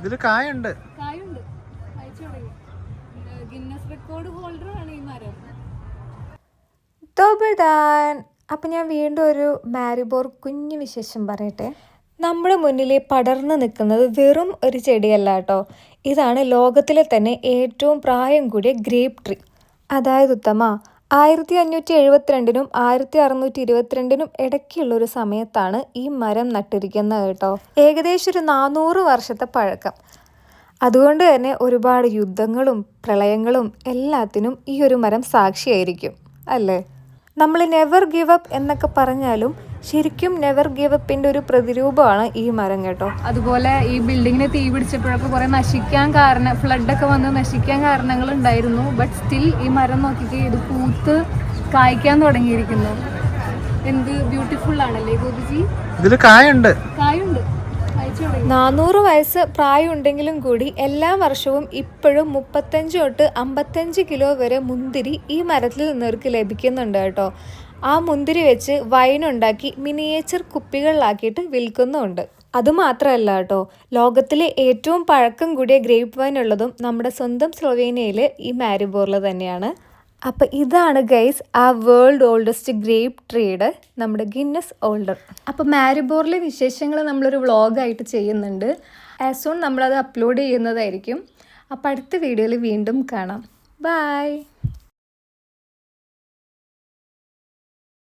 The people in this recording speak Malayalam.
ഇതില് കായുണ്ട്. ഗിന്നസ് റെക്കോർഡ് ഹോൾഡർ ആണ് ഈ മരം. അപ്പം ഞാൻ വീണ്ടും ഒരു മാരിബോർ കുഞ്ഞു വിശേഷം പറയട്ടെ. നമ്മുടെ മുന്നിൽ പടർന്നു നിൽക്കുന്നത് വെറും ഒരു ചെടിയല്ല കേട്ടോ. ഇതാണ് ലോകത്തിലെ തന്നെ ഏറ്റവും പ്രായം കൂടിയ ഗ്രേപ്പ് ട്രീ. അതായത് ഉത്തമ 1572 1622 ഇടയ്ക്കുള്ളൊരു സമയത്താണ് ഈ മരം നട്ടിരിക്കുന്നത് കേട്ടോ. ഏകദേശം ഒരു 400 വർഷത്തെ പഴക്കം. അതുകൊണ്ട് തന്നെ ഒരുപാട് യുദ്ധങ്ങളും പ്രളയങ്ങളും എല്ലാത്തിനും ഈ ഒരു മരം സാക്ഷിയായിരിക്കും അല്ലേ. നമ്മൾ നെവർ ഗിവ് അപ്പ് എന്നൊക്കെ പറഞ്ഞാലും ശരിക്കും നെവർ ഗിവ് അപ്പിൻ്റെ ഒരു പ്രതിരൂപമാണ് ഈ മരം കേട്ടോ. അതുപോലെ ഈ ബിൽഡിങ്ങിന് തീ പിടിച്ചപ്പോഴൊക്കെ കുറെ ഫ്ലഡൊക്കെ വന്ന് നശിക്കാൻ കാരണങ്ങൾ ഉണ്ടായിരുന്നു. ബട്ട് സ്റ്റിൽ ഈ മരം നോക്കിക്കേ, ഇത് പൂത്ത് കായ്ക്കാൻ തുടങ്ങിയിരിക്കുന്നു. എന്ത് ബ്യൂട്ടിഫുൾ ആണല്ലേ ഗോപിജി. ഇതില് കായുണ്ട്. 400 വയസ്സ് പ്രായമുണ്ടെങ്കിലും കൂടി എല്ലാ വർഷവും ഇപ്പോഴും 35 തൊട്ട് 55 കിലോ വരെ മുന്തിരി ഈ മരത്തിൽ നിന്നവർക്ക് ലഭിക്കുന്നുണ്ട് കേട്ടോ. ആ മുന്തിരി വെച്ച് വൈനുണ്ടാക്കി മിനിയേച്ചർ കുപ്പികളിലാക്കിയിട്ട് വിൽക്കുന്നുമുണ്ട്. അതുമാത്രമല്ല കേട്ടോ, ലോകത്തിലെ ഏറ്റവും പഴക്കം കൂടിയ ഗ്രേപ്പ് വൈൻ ഉള്ളതും നമ്മുടെ സ്വന്തം സ്ലൊവേനിയയിൽ ഈ മാരിബോറിൽ തന്നെയാണ്. അപ്പം ഇതാണ് ഗൈസ് ആ വേൾഡ് ഓൾഡസ്റ്റ് ഗ്രേപ്പ് ട്രീയുടെ നമ്മുടെ ഗിന്നസ് ഓൾഡർ. അപ്പോൾ മാരിബോറിലെ വിശേഷങ്ങൾ നമ്മളൊരു വ്ളോഗായിട്ട് ചെയ്യുന്നുണ്ട്. ആസ് സൂൺ നമ്മളത് അപ്ലോഡ് ചെയ്യുന്നതായിരിക്കും. അപ്പോൾ അടുത്ത വീഡിയോയിൽ വീണ്ടും കാണാം. ബൈ.